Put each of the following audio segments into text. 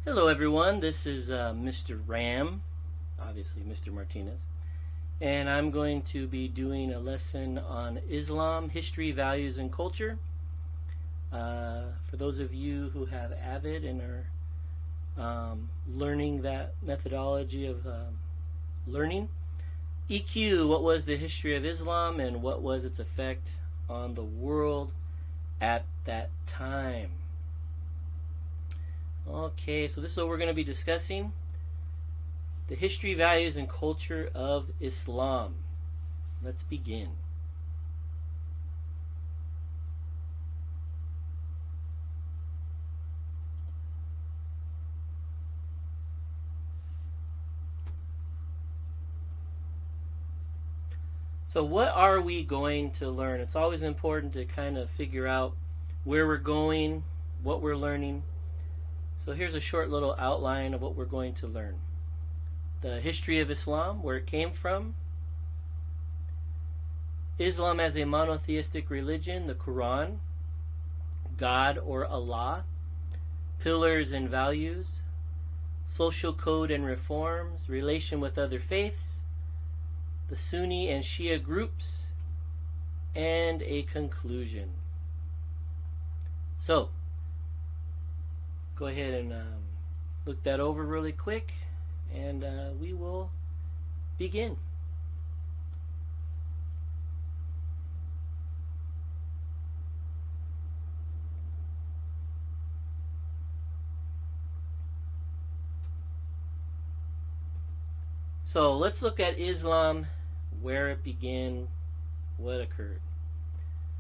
Hello everyone, this is Mr. Ram, obviously Mr. Martinez, and I'm going to be doing a lesson on Islam, history, values, and culture. For those of you who have Avid and are learning that methodology of learning, EQ, what was the history of Islam and what was its effect on the world at that time? Okay, so this is what we're going to be discussing. The history, values, and culture of Islam. Let's begin. So what are we going to learn? It's always important to kind of figure out where we're going, what we're learning. So here's a short little outline of what we're going to learn. The history of Islam, where it came from. Islam as a monotheistic religion, the Quran, God or Allah, pillars and values, social code and reforms, relation with other faiths, the Sunni and Shia groups, and a conclusion. So, go ahead and look that over really quick, and we will begin. So let's look at Islam, where it began, what occurred.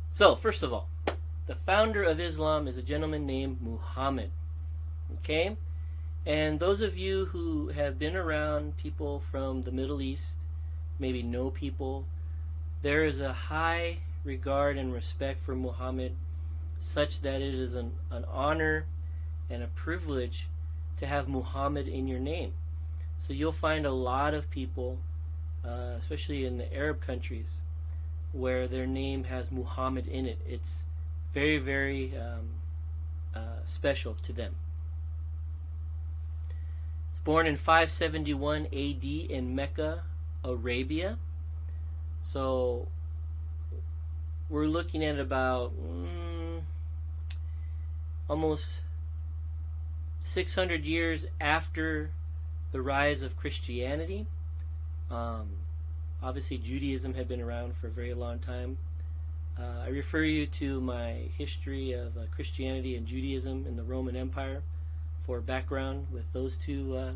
So first of all, the founder of Islam is a gentleman named Muhammad. Okay? And those of you who have been around people from the Middle East, maybe know people, there is a high regard and respect for Muhammad, such that it is an honor and a privilege to have Muhammad in your name. So you'll find a lot of people, especially in the Arab countries, where their name has Muhammad in it. It's very, very special to them. Born in 571 AD in Mecca, Arabia. So we're looking at about almost 600 years after the rise of Christianity. Obviously Judaism had been around for a very long time. I refer you to my history of Christianity and Judaism in the Roman Empire for background with those two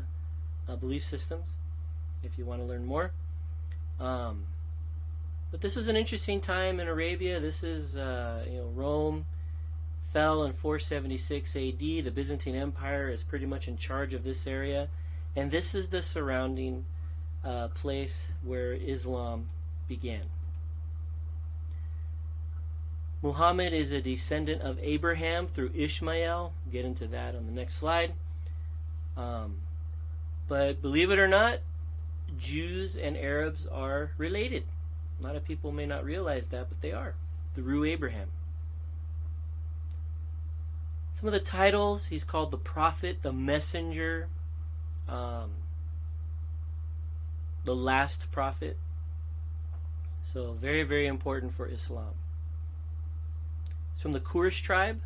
belief systems, if you want to learn more. But this is an interesting time in Arabia. This is, Rome fell in 476 AD. The Byzantine Empire is pretty much in charge of this area, and this is the surrounding place where Islam began. Muhammad is a descendant of Abraham through Ishmael. We'll get into that on the next slide. But believe it or not, Jews and Arabs are related. A lot of people may not realize that, but they are, through Abraham. Some of the titles: he's called the Prophet, the Messenger, the Last Prophet. So very, very important for Islam. It's from the Quraysh tribe.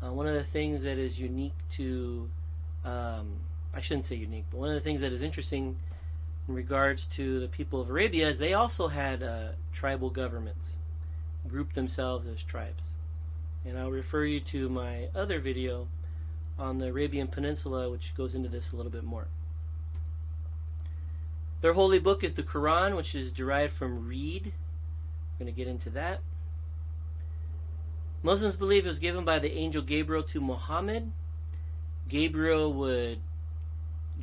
One of the things that is unique to, I shouldn't say unique, but one of the things that is interesting in regards to the people of Arabia is they also had tribal governments, grouped themselves as tribes. And I'll refer you to my other video on the Arabian Peninsula, which goes into this a little bit more. Their holy book is the Quran, which is derived from reed. I'm going to get into that. Muslims believe it was given by the angel Gabriel to Muhammad. Gabriel would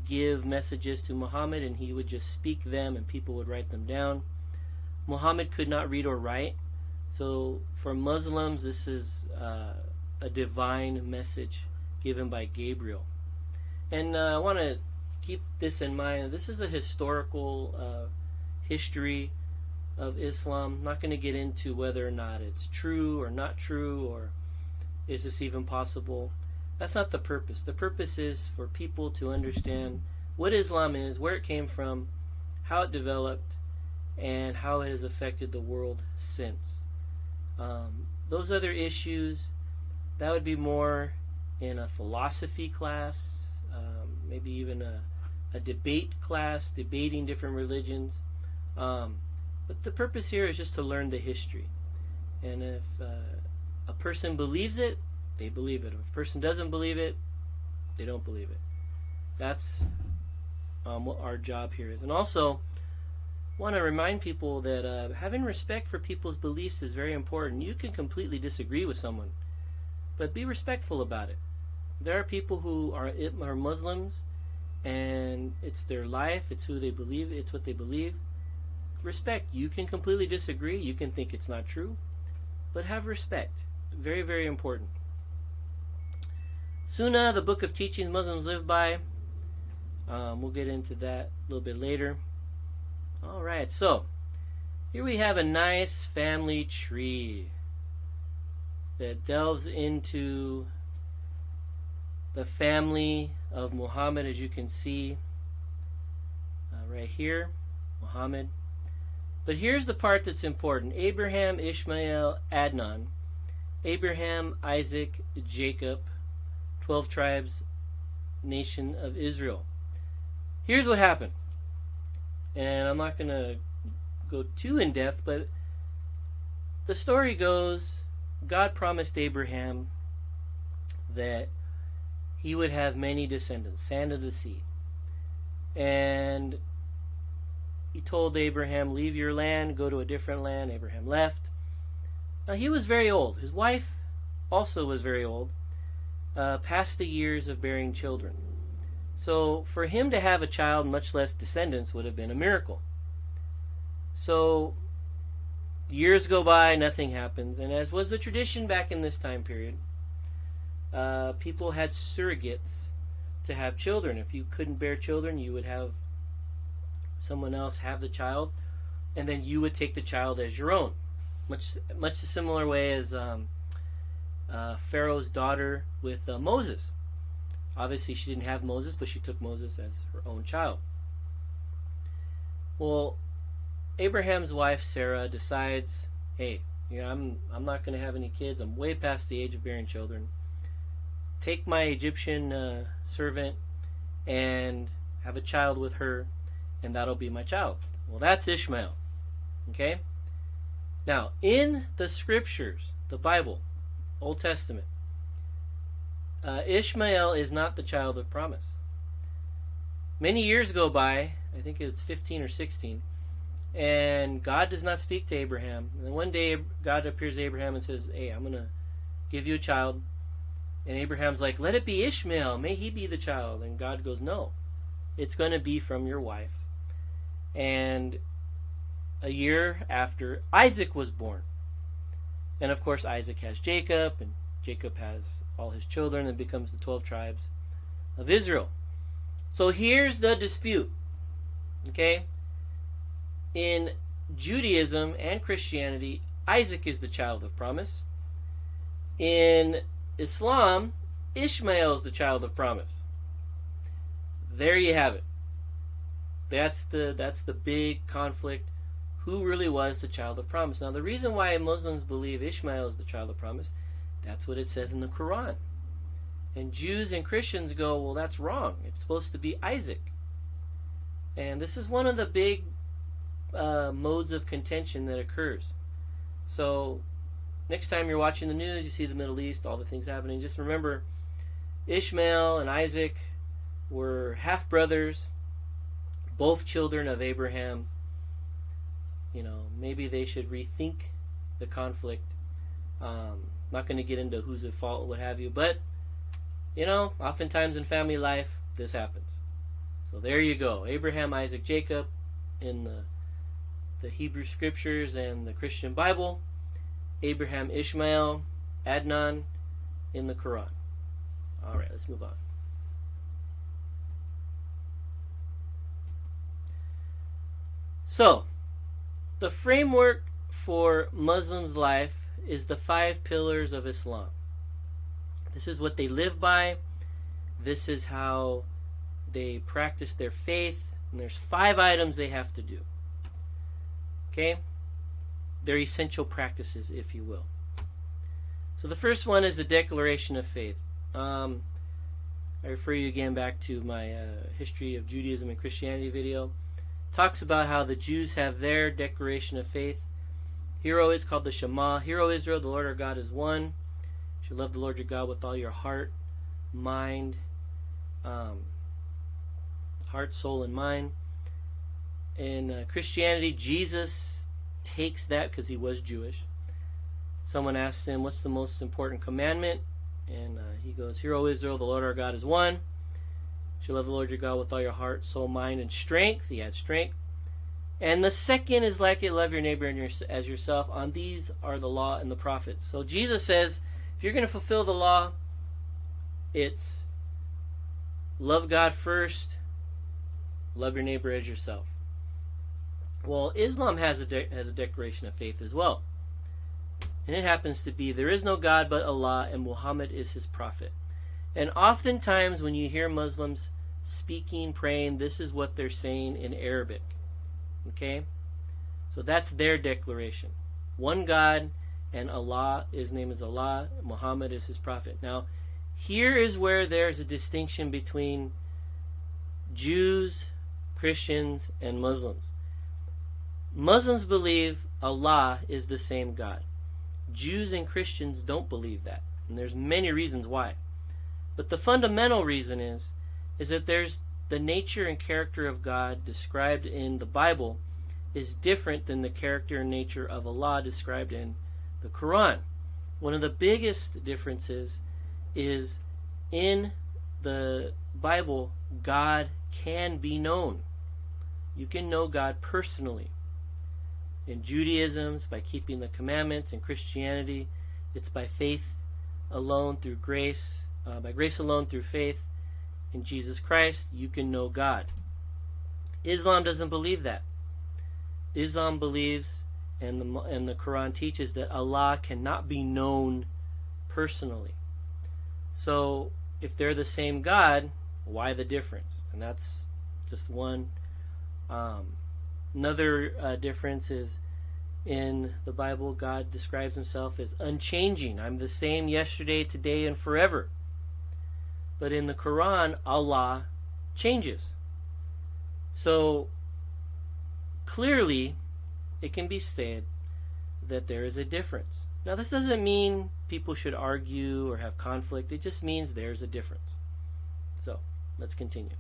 give messages to Muhammad, and he would just speak them, and people would write them down. Muhammad could not read or write, so for Muslims, this is a divine message given by Gabriel. And I want to keep this in mind. This is a historical history of Islam. I'm not going to get into whether or not it's true or not true, or is this even possible. That's not the purpose. The purpose is for people to understand what Islam is, where it came from, how it developed, and how it has affected the world since. Those other issues, that would be more in a philosophy class, maybe even a debate class, debating different religions. But the purpose here is just to learn the history. And if a person believes it, they believe it. If a person doesn't believe it, they don't believe it. That's what our job here is. And also, want to remind people that having respect for people's beliefs is very important. You can completely disagree with someone, but be respectful about it. There are people who are Muslims, and it's their life, it's who they believe, it's what they believe. Respect. You can completely disagree, you can think it's not true, but have respect. Very, very important. Sunnah, the book of teachings Muslims live by. We'll get into that a little bit later. Alright, so here we have a nice family tree that delves into the family of Muhammad, as you can see right here, Muhammad. But here's the part that's important. Abraham, Ishmael, Adnan. Abraham, Isaac, Jacob, 12 tribes, nation of Israel. Here's what happened. And I'm not going to go too in depth, but the story goes, God promised Abraham that he would have many descendants, sand of the sea. And he told Abraham, leave your land, go to a different land. Abraham left. Now he was very old. His wife also was very old, past the years of bearing children. So for him to have a child, much less descendants, would have been a miracle. So years go by, nothing happens. And as was the tradition back in this time period, people had surrogates to have children. If you couldn't bear children, you would have someone else have the child, and then you would take the child as your own. Much a similar way as Pharaoh's daughter with Moses. Obviously, she didn't have Moses, but she took Moses as her own child. Well, Abraham's wife Sarah decides, hey, I'm not going to have any kids. I'm way past the age of bearing children. Take my Egyptian servant and have a child with her, and that'll be my child. Well, that's Ishmael. Okay? Now, in the scriptures, the Bible, Old Testament, Ishmael is not the child of promise. Many years go by, I think it was 15 or 16, and God does not speak to Abraham. And one day God appears to Abraham and says, hey, I'm going to give you a child. And Abraham's like, let it be Ishmael. May he be the child. And God goes, no, it's going to be from your wife. And a year after, Isaac was born. And of course, Isaac has Jacob, and Jacob has all his children, and becomes the 12 tribes of Israel. So here's the dispute. Okay? In Judaism and Christianity, Isaac is the child of promise. In Islam, Ishmael is the child of promise. There you have it. That's the big conflict. Who really was the child of promise? Now, the reason why Muslims believe Ishmael is the child of promise, that's what it says in the Quran. And Jews and Christians go, well, that's wrong. It's supposed to be Isaac. And this is one of the big modes of contention that occurs. So, next time you're watching the news, you see the Middle East, all the things happening, just remember Ishmael and Isaac were half-brothers, both children of Abraham. Maybe they should rethink the conflict. Not going to get into who's at fault, what have you, but oftentimes in family life this happens. So there you go. Abraham, Isaac, Jacob in the Hebrew scriptures and the Christian Bible. Abraham, Ishmael, Adnan in the Quran. Alright, let's move on. So, the framework for Muslims' life is the 5 pillars of Islam. This is what they live by. This is how they practice their faith. And there's 5 items they have to do. Okay? They're essential practices, if you will. So the first one is the declaration of faith. I refer you again back to my History of Judaism and Christianity video. It talks about how the Jews have their declaration of faith. Hear, O, it's called the Shema. Hear, O Israel, the Lord our God is one. You should love the Lord your God with all your heart, mind, soul, and mind. In Christianity, Jesus takes that because he was Jewish. Someone asked him, what's the most important commandment? And he goes, Hear, O Israel, the Lord our God is one. You shall love the Lord your God with all your heart, soul, mind, and strength. He had strength. And the second is like it, love your neighbor as yourself. On these are the law and the prophets. So Jesus says, if you're going to fulfill the law, it's love God first, love your neighbor as yourself. Well, Islam has a declaration of faith as well. And it happens to be, there is no God but Allah, and Muhammad is his prophet. And oftentimes when you hear Muslims speaking, praying, this is what they're saying in Arabic. Okay? So that's their declaration. One God, and Allah, his name is Allah, Muhammad is his prophet. Now, here is where there's a distinction between Jews, Christians, and Muslims. Muslims believe Allah is the same God. Jews and Christians don't believe that. And there's many reasons why. But the fundamental reason is that there's the nature and character of God described in the Bible is different than the character and nature of Allah described in the Quran. One of the biggest differences is in the Bible, God can be known. You can know God personally. In Judaism, it's by keeping the commandments. In Christianity, it's by faith alone through grace, by grace alone through faith in Jesus Christ, you can know God. Islam doesn't believe that. Islam believes, and the Quran teaches, that Allah cannot be known personally. So, if they're the same God, why the difference? And that's just one. Another difference is in the Bible, God describes himself as unchanging. I'm the same yesterday, today, and forever. But in the Quran, Allah changes. So, clearly, it can be said that there is a difference. Now, this doesn't mean people should argue or have conflict. It just means there's a difference. So, let's continue.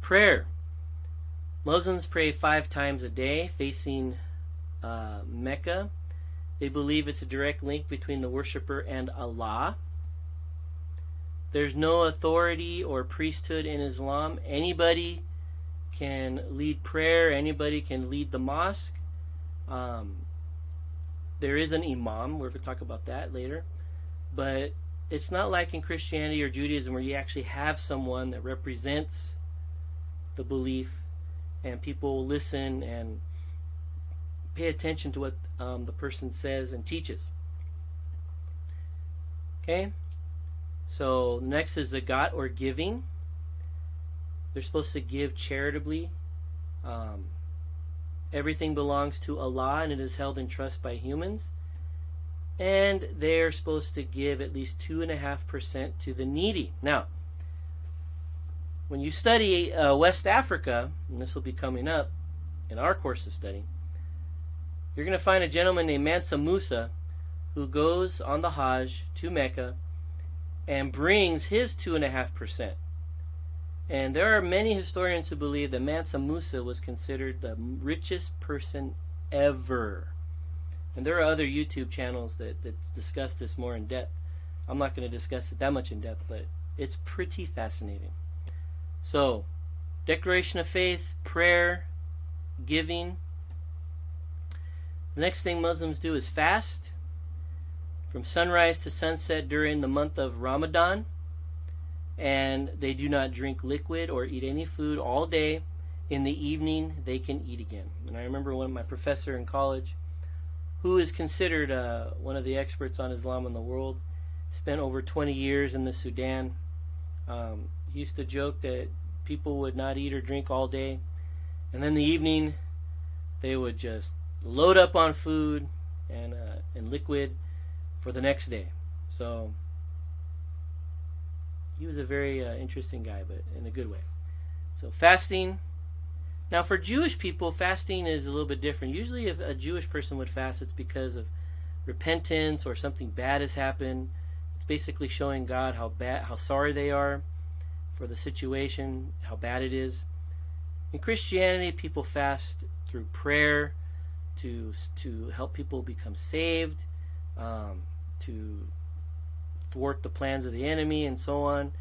Prayer. Muslims pray 5 times a day, facing Mecca. They believe it's a direct link between the worshiper and Allah. There's no authority or priesthood in Islam. Anybody can lead prayer. Anybody can lead the mosque. There is an imam. We're going to talk about that later. But it's not like in Christianity or Judaism where you actually have someone that represents the belief and people listen and pay attention to what the person says and teaches. Okay? So next is zakat, or giving. They're supposed to give charitably. Everything belongs to Allah and it is held in trust by humans. And they're supposed to give at least 2.5% to the needy. Now, when you study West Africa, and this will be coming up in our course of study, you're going to find a gentleman named Mansa Musa who goes on the Hajj to Mecca and brings his 2.5%. And there are many historians who believe that Mansa Musa was considered the richest person ever. And there are other YouTube channels that discuss this more in depth. I'm not going to discuss it that much in depth, but it's pretty fascinating. So, declaration of faith, prayer, giving. The next thing Muslims do is fast from sunrise to sunset during the month of Ramadan. And they do not drink liquid or eat any food all day. In the evening, they can eat again. And I remember one of my professor in college, who is considered one of the experts on Islam in the world, spent over 20 years in the Sudan. He used to joke that people would not eat or drink all day, and then in the evening they would just load up on food and liquid for the next day. So he was a very interesting guy, but in a good way. So fasting. Now for Jewish people, fasting is a little bit different. Usually if a Jewish person would fast, it's because of repentance or something bad has happened. It's basically showing God how sorry they are for the situation, how bad it is. In Christianity, people fast through prayer to help people become saved, to thwart the plans of the enemy, and so on.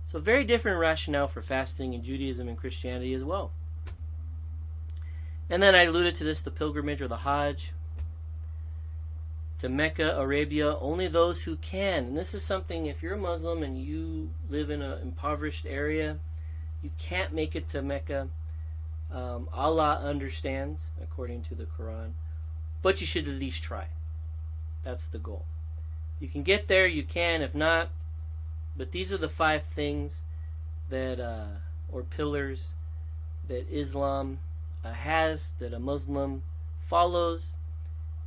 So very different rationale for fasting in Judaism and Christianity as well. And then I alluded to this, the pilgrimage or the Hajj to Mecca, Arabia, only those who can. And this is something, if you're a Muslim and you live in an impoverished area, you can't make it to Mecca. Allah understands, according to the Quran, but you should at least try. That's the goal. You can get there, you can. If not, but these are the 5 things that, or pillars, that Islam has, that a Muslim follows,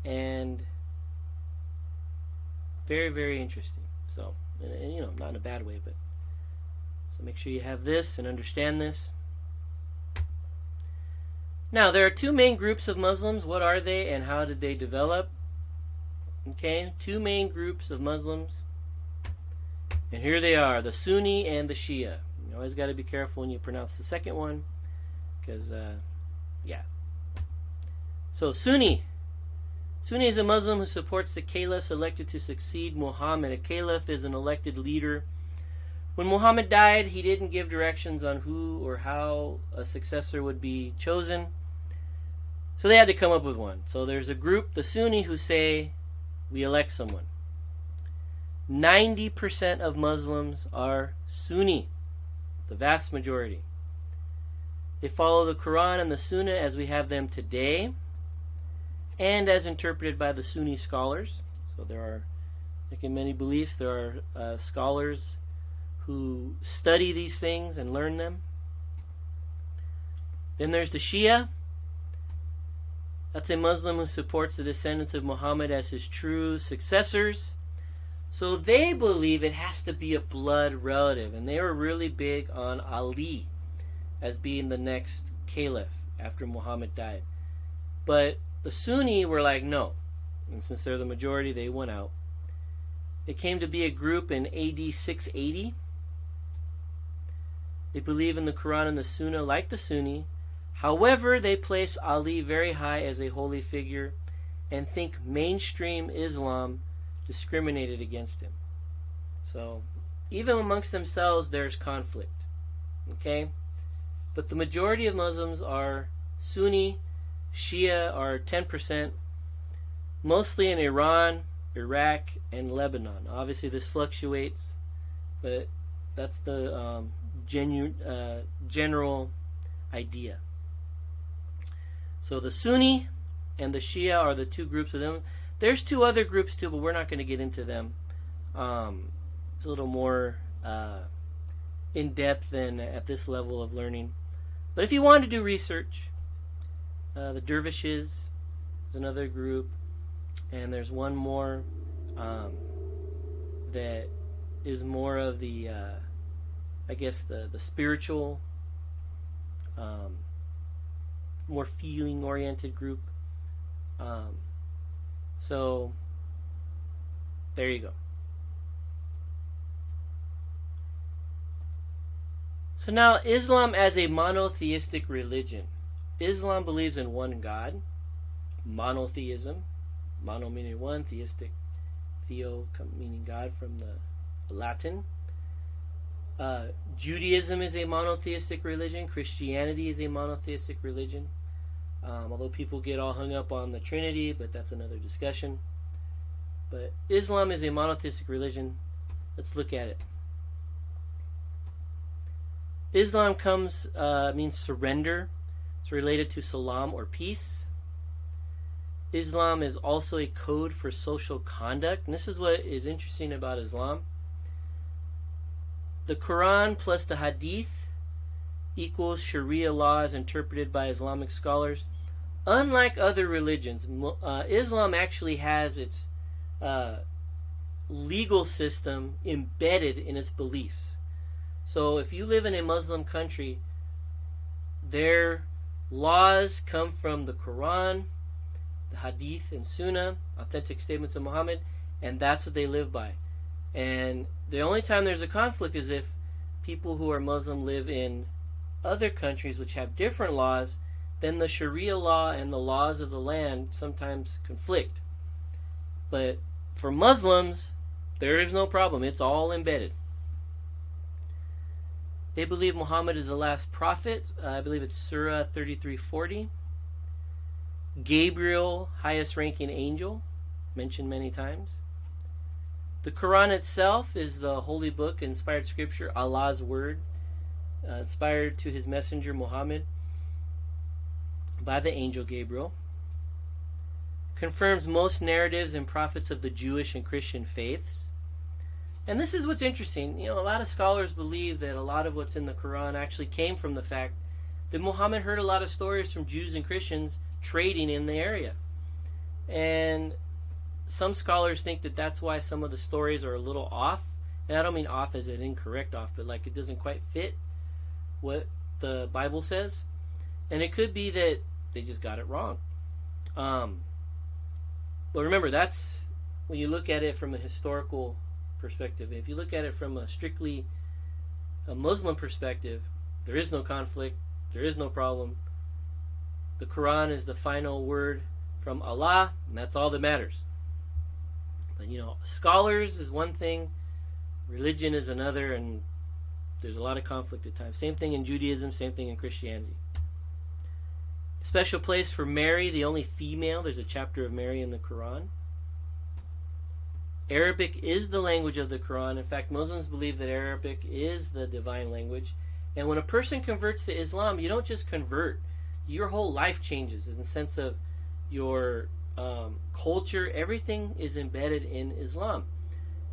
and very, very interesting. So, and, not in a bad way, but so make sure you have this and understand this. Now, there are 2 main groups of Muslims. What are they and how did they develop? Okay, 2 main groups of Muslims. And here they are, the Sunni and the Shia. You always got to be careful when you pronounce the second one, because, yeah. So, Sunni. Sunni is a Muslim who supports the caliph elected to succeed Muhammad. A caliph is an elected leader. When Muhammad died, he didn't give directions on who or how a successor would be chosen. So they had to come up with one. So there's a group, the Sunni, who say, we elect someone. 90% of Muslims are Sunni, the vast majority. They follow the Quran and the Sunnah as we have them today, and as interpreted by the Sunni scholars. So there are, like in many beliefs, there are scholars who study these things and learn them. Then there's the Shia. That's a Muslim who supports the descendants of Muhammad as his true successors. So they believe it has to be a blood relative, and they were really big on Ali as being the next caliph after Muhammad died. But the Sunni were like, no. And since they're the majority, they went out. It came to be a group in AD 680. They believe in the Quran and the Sunnah like the Sunni. However, they place Ali very high as a holy figure and think mainstream Islam discriminated against him. So, even amongst themselves, there's conflict. Okay? But the majority of Muslims are Sunni. Shia are 10%, mostly in Iran, Iraq, and Lebanon. Obviously, this fluctuates, but that's the general idea. So the Sunni and the Shia are the 2 groups of them. There's 2 other groups too, but we're not going to get into them. It's a little more in depth than at this level of learning. But if you want to do research, the Dervishes is another group, and there's one more that is more of the, I guess, the spiritual, more feeling-oriented group. So, there you go. So now, Islam as a monotheistic religion. Islam believes in one God, monotheism, mono meaning one, theistic, theo meaning God from the Latin. Judaism is a monotheistic religion. Christianity is a monotheistic religion. Although people get all hung up on the Trinity, but that's another discussion. But Islam is a monotheistic religion. Let's look at it. Islam means surrender. It's related to salam or peace. Islam is also a code for social conduct. And this is what is interesting about Islam. The Quran plus the Hadith equals Sharia law as interpreted by Islamic scholars. Unlike other religions, Islam actually has its legal system embedded in its beliefs. So if you live in a Muslim country, their laws come from the Quran, the Hadith, and Sunnah, authentic statements of Muhammad, and that's what they live by. And the only time there's a conflict is if people who are Muslim live in other countries which have different laws, then the Sharia law and the laws of the land sometimes conflict. But for Muslims, there is no problem. It's all embedded. They believe Muhammad is the last prophet. I believe it's Surah 33:40. Gabriel, highest ranking angel, mentioned many times. The Quran itself is the holy book, inspired scripture, Allah's word, inspired to his messenger Muhammad by the angel Gabriel. Confirms most narratives and prophets of the Jewish and Christian faiths. And this is what's interesting. A lot of scholars believe that a lot of what's in the Quran actually came from the fact that Muhammad heard a lot of stories from Jews and Christians trading in the area. And some scholars think that that's why some of the stories are a little off. And I don't mean off as an incorrect off, but like it doesn't quite fit what the Bible says. And it could be that they just got it wrong. But remember, that's when you look at it from a historical perspective. If you look at it from a strictly a Muslim perspective, there is no conflict, there is no problem. The Quran is the final word from Allah, and that's all that matters. But scholars is one thing, religion is another, and there's a lot of conflict at times. Same thing in Judaism, same thing in Christianity. Special place for Mary, the only female. There's a chapter of Mary in the Quran. Arabic is the language of the Quran. In fact, Muslims believe that Arabic is the divine language. And when a person converts to Islam, you don't just convert. Your whole life changes in the sense of your culture. Everything is embedded in Islam.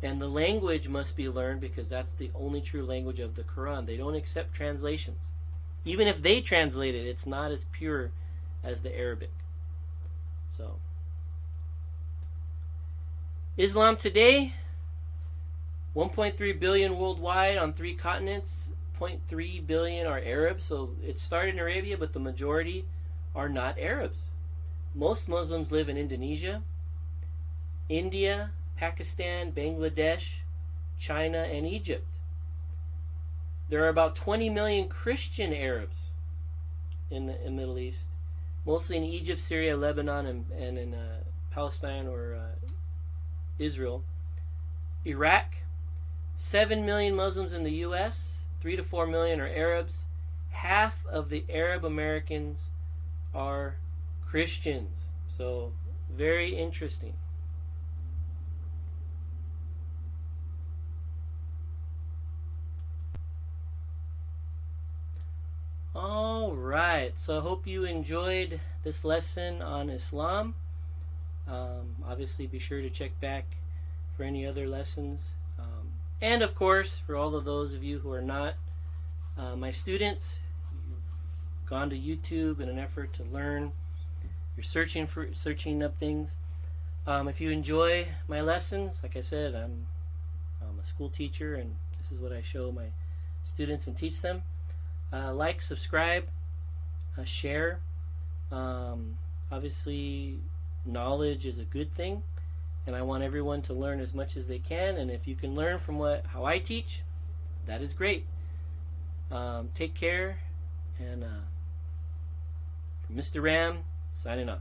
And the language must be learned because that's the only true language of the Quran. They don't accept translations. Even if they translate it, it's not as pure as the Arabic. So, Islam today, 1.3 billion worldwide on 3 continents. 0.3 billion are Arabs. So it started in Arabia, but the majority are not Arabs. Most Muslims live in Indonesia, India, Pakistan, Bangladesh, China, and Egypt. There are about 20 million Christian Arabs in the Middle East, mostly in Egypt, Syria, Lebanon, and in Palestine or Israel. Iraq, 7 million Muslims in the U.S., 3 to 4 million are Arabs. Half of the Arab Americans are Christians. So, very interesting. Alright, so I hope you enjoyed this lesson on Islam. Obviously, be sure to check back for any other lessons. And of course, for all of those of you who are not my students, you've gone to YouTube in an effort to learn, you're searching up things. If you enjoy my lessons, like I said, I'm a school teacher, and this is what I show my students and teach them. Like, subscribe, share. Obviously, knowledge is a good thing, and I want everyone to learn as much as they can. And if you can learn from how I teach, that is great. Take care, and from Mr. Ram, signing off.